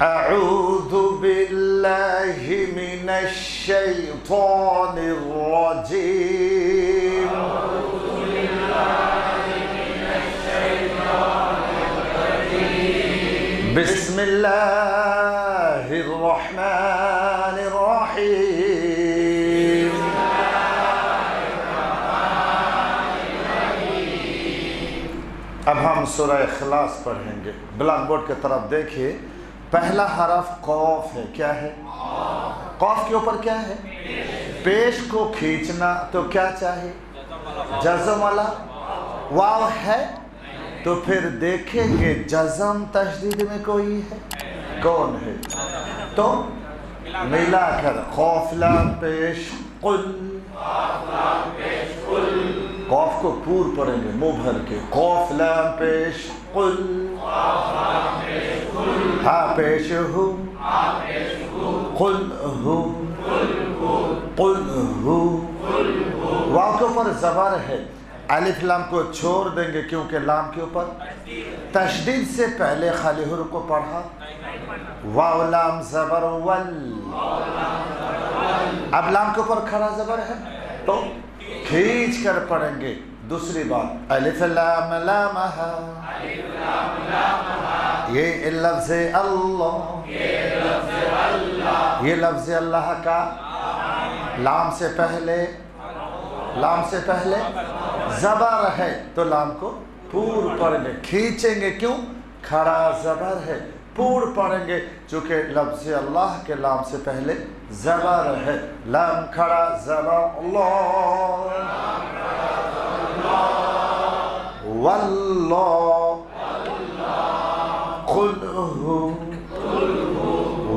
अऊज़ु बिल्लाहि मिनश शैतानिर रजीम। बिस्मिल्लाहिर रहमानिर रहीम। अब हम सूरह इखलास पढ़ेंगे। ब्लैक बोर्ड की तरफ देखिए, पहला हरफ कौफ है। क्या है? कौफ के ऊपर क्या है? पेश को खींचना, तो क्या चाहिए? जज़म वाला वाव है, तो फिर देखेंगे जज़म तशदीद में कोई है? कौन है? तो मिलाकर खौफ लाम पेश कुल। कौफ को पूर पढ़ेंगे मुंह भर के। खौफ लाम पेश कुल, हा पेश हूँ, कुल हूँ, कुल हूँ। वाव के ऊपर ज़बर है, अलिफ लाम को छोड़ देंगे क्योंकि लाम के ऊपर तशदीद से पहले खाली हुर्फ को पढ़ा। वाव लाम ज़बर वल। अब लाम के ऊपर खड़ा ज़बर है तो खींच कर पढ़ेंगे। दूसरी बात, अलिफ लाम लाम हा, ये लफ्ज़ अल्लाह, ये लफ्ज़ अल्लाह का लाम से पहले ज़बर है, तो लाम को पूर पढ़ेंगे। खींचेंगे क्यों? खड़ा ज़बर है, पूर पढ़ेंगे चूँकि लफ्ज़ अल्लाह के लाम से पहले ज़बर है। लाम खड़ा ज़बर अल्लाह, वल्लाह, कुल हू,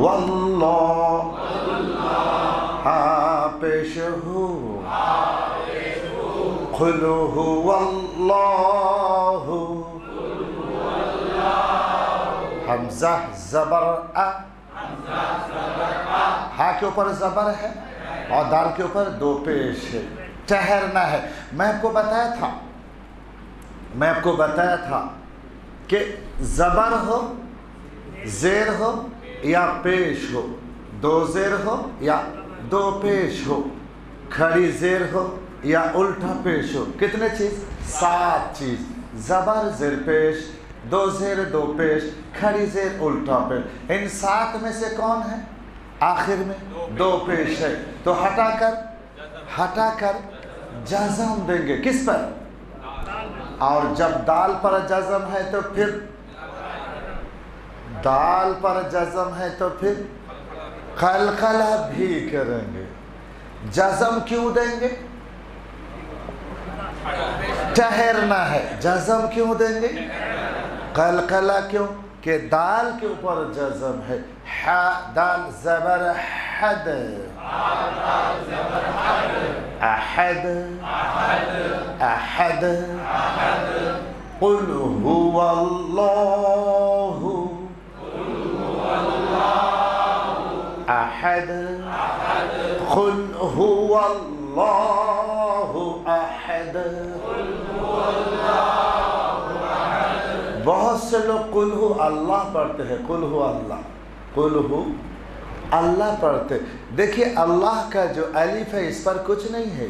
वल्लाह, हाँ पेश हू, कुल हू वल्लाहु। हमज़ा ज़बर अ, हा के ऊपर ज़बर है और दाल के ऊपर दो पेश है। ठहरना है। मैं आपको बताया था कि ज़बर हो, ज़ेर हो या पेश हो, दो ज़ेर हो या दो पेश हो, खड़ी ज़ेर हो या उल्टा पेश हो। कितने चीज़? 7 चीज़। ज़बर ज़ेर पेश, दो ज़ेर दो पेश, खड़ी ज़ेर उल्टा पेश। इन 7 में से कौन है? आखिर में दो पेश है, तो हटाकर जज़म देंगे। किस पर? और जब दाल पर जज़म है तो फिर कलकला भी करेंगे। जज़म क्यों देंगे? ठहरना है। जज़म क्यों देंगे? कलकला क्यों? कि दाल के ऊपर जज़म है। हा दाल ज़बर हद, अहद, अहद, कुल हुवल्लाहु, अहद, कुल हुवल्लाहु अहद। बहुत से लोग कुल हु अल्लाह पढ़ते हैं। कुल हु अल्लाह, कुल हु अल्लाह पढ़ते। देखिए अल्लाह का जो अलिफ है इस पर कुछ नहीं है।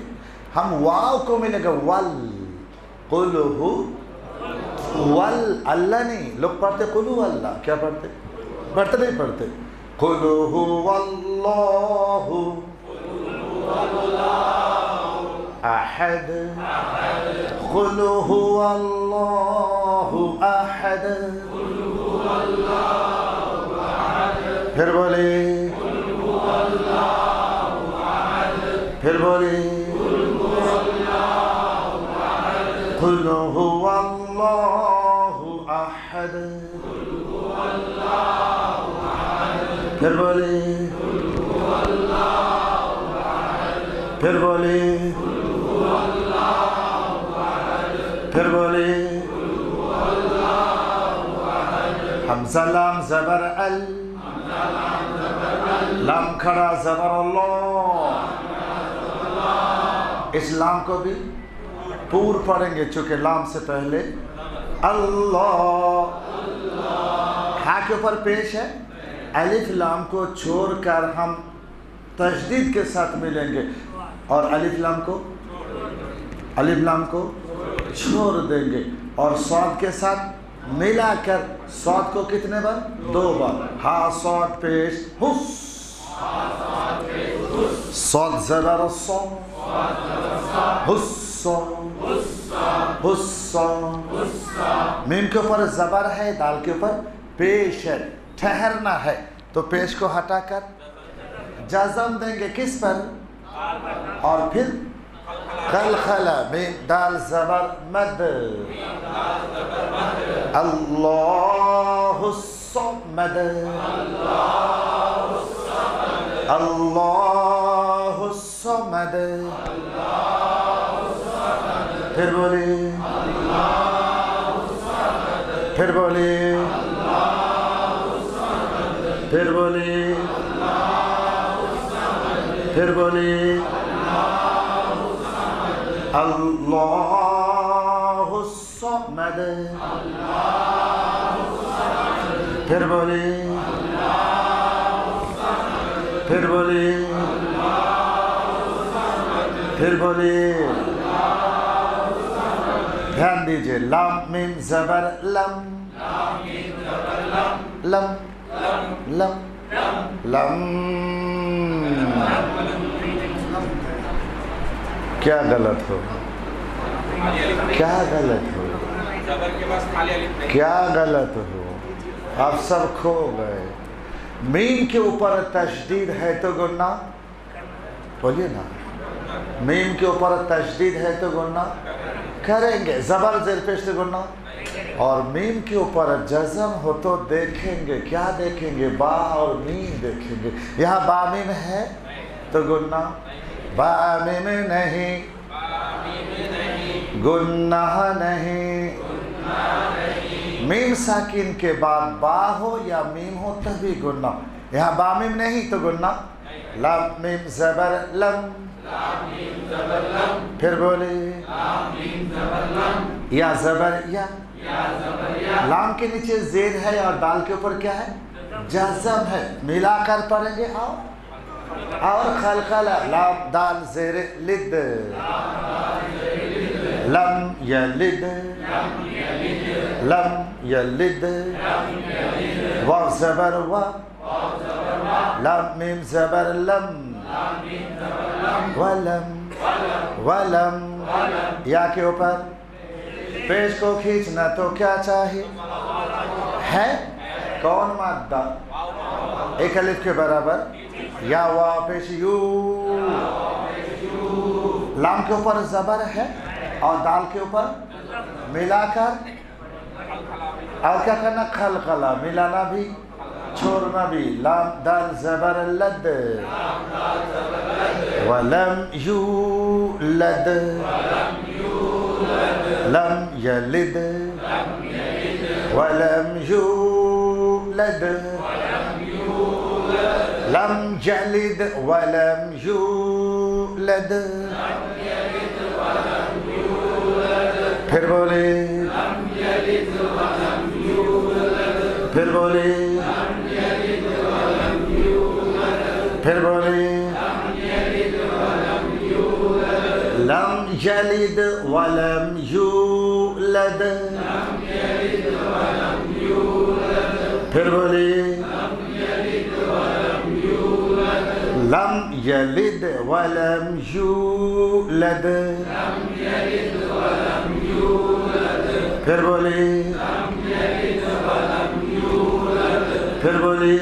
हम वाव को मिलेगा वल, कुल हु वल अल्लाह नहीं। लोग पढ़ते कुल हु अल्लाह। क्या पढ़ते? नहीं पढ़ते। कुल हु वल्लाहु अहद, कुल हु अल्लाहु अहद। फिर बोले, फिर बोले, कुल हुवल्लाहु अहद। फिर बोले, फिर बोले, फिर बोले। हमज़ा लाम ज़बर अल, लाम खड़ा ज़बर अल्लाह। इस लाम को भी पूर पढ़ेंगे चूँकि लाम से पहले अल्लाह। हा के ऊपर पेश है, अलिफ लाम को छोड़कर हम तशदीद के साथ मिलेंगे और अलिफ लाम को छोड़ देंगे और सौद के साथ मिलाकर सौद को कितने बार? 2 बार। हा सौद पेश हुस, सौद ज़बर सौ, हुस्सो, हुस्सो। मीम के ऊपर ज़बर है, दाल के ऊपर पेश है, ठहरना है तो पेश को हटाकर जज़म देंगे किस पर? और फिर खलखला मीम दाल ज़बर मद, अल्लाहु सम्मद, अल्लाहु सम्मद। फिर बोले, फिर बोले, फिर बोले, फिर बोले, अल्लाहु सम्मद। फिर बोले, फिर बोले, फिर बोले। ध्यान दीजिए, लाम मीम ज़बर लम, लम लम लम। क्या गलत हो? क्या गलत हो? क्या गलत हो? आप सब खो गए। मीम के ऊपर तशदीद है तो गुन्ना, बोलिए ना। मीम के ऊपर तशदीद है तो गुन्ना करेंगे, ज़बर ज़ेर पेश से गुन्ना। और मीम के ऊपर जज़म हो तो देखेंगे, क्या देखेंगे? बा और मीम देखेंगे। यहाँ बा मीम है तो गुन्ना, बा मीम नहीं, गुन्नाह नहीं। मीम साकिन के बाद बा हो या मीम हो तभी गुन्ना। यहाँ बा मीम नहीं तो गुन्ना। लाम मीम ज़बर लम, फिर बोले, या ज़बर या। लाम के नीचे ज़ेर है और दाल के ऊपर क्या है? जज़म है। मिलाकर पढ़ेंगे और खलखला लाम दाल ज़ेर लिद, लम यलिद, लम यलिद। वाव ज़बर वा, लाम मीम ज़बर लम, वलम, वलम। या के ऊपर पेश को खींचना तो क्या चाहिए? है कौन मादा? एक अलिफ के बराबर या वाव पेश यू। लाम के ऊपर ज़बर है और दाल के ऊपर मिलाकर और क्या करना? खलखला, मिलाना भी छोड़ना भी। लाम दाल ज़बर लद, वलम यूलद, लम यलिद, वलम यूलद, लम यलिद वलम यूलद। फिर बोले, फिर बोले, फिर बोले, लम यलिद वलम यूलद। फिर बोले, लम यलिद वलम यूलद। फिर बोले, फिर बोले,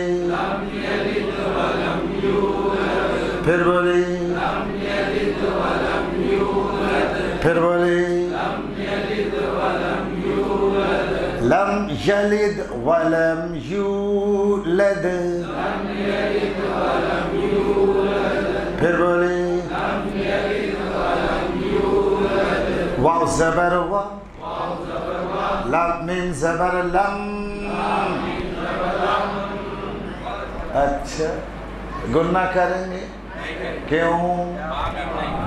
फिर बोले, फिर बोले, लम यलिद वलम यूलद। फिर बोले, वाव ज़बर वा, लम मीम ज़बर लम। अच्छा, गुन्ना करेंगे क्यों?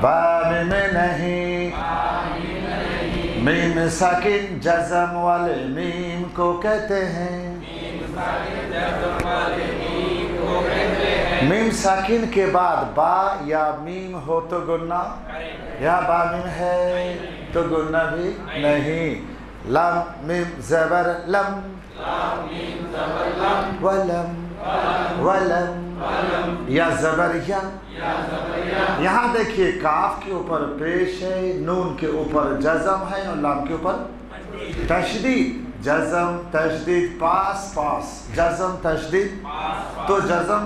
बा मीम नहीं, मीम साकिन जज़म वाले मीम को कहते हैं। मीम साकिन के बाद बा या मीम हो तो गुन्ना, या बा मीम है तो गुन्ना भी नहीं। लम मीम ज़बर लम, वलम वलम, या ज़बर या। यहाँ देखिए काफ के ऊपर पेश है, नून के ऊपर जज़म है और लाम के ऊपर तशदीद। जज़म तशदीद पास पास, जज़म तशदीद। तो जज़म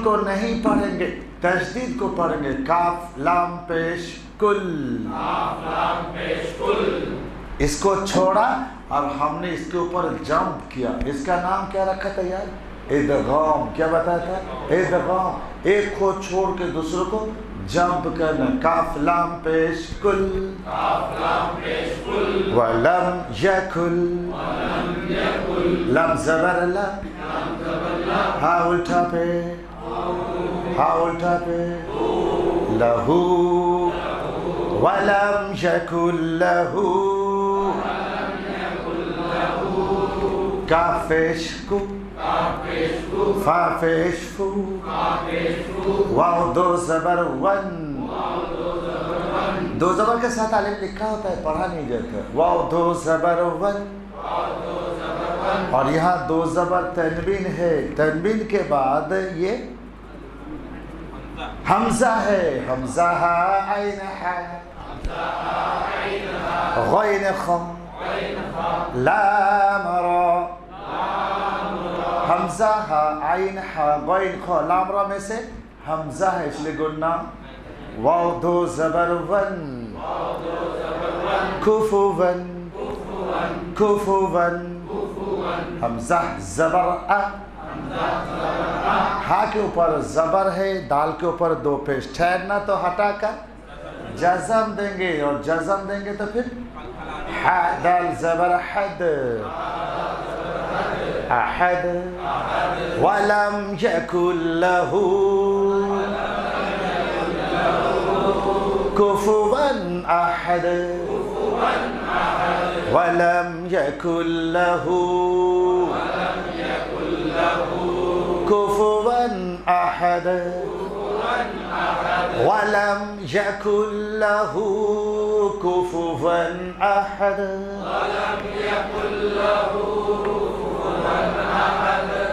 को नहीं पढ़ेंगे, तशदीद को पढ़ेंगे। काफ लाम पेश कुल, इसको छोड़ा और हमने इसके ऊपर जंप किया। इसका नाम क्या रखा था यार? इदगाम। क्या बताया था? इदगाम। एक को छोड़ के दूसरे को जंप करना। काफ लाम पेश कुल, वलम यकुल, लम ज़बर लम, हा उल्टा पे, हा उल्टा पे, लहू, वलम यकुल लहू, काफेश कु, फाफेश फू, वाव दो ज़बर वन। दो ज़बर के साथ अलिफ लिखा होता है, पढ़ा नहीं जाता। वाव दो ज़बर वन, और यहाँ दो ज़बर तनवीन है। तनवीन के बाद ये हमजा है। हमजा हा आइन हा, गैन खम, लाम रा। हमजा हा आइन हा गैन ख, लाम रा में से हमजा है इसलिए गुन्ना। वाव दो ज़बर वन, कुफुवन, कुफुवन। हमजा ज़बर आ, हा के ऊपर ज़बर है, दाल के ऊपर दो पेश। ठहरना तो हटाकर जज़म देंगे, और जज़म देंगे तो फिर हा दाल ज़बर हद, अहद। वलम यकुल लहू कुफुवन अहद, वलम यकुल लहू कुफुवन अहद, वलम यकुल लहू कुफुवन अहद।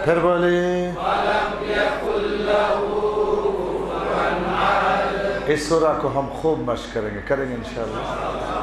फिर बोलिए, इस सूरा को हम खूब मश्क करेंगे इंशाअल्लाह।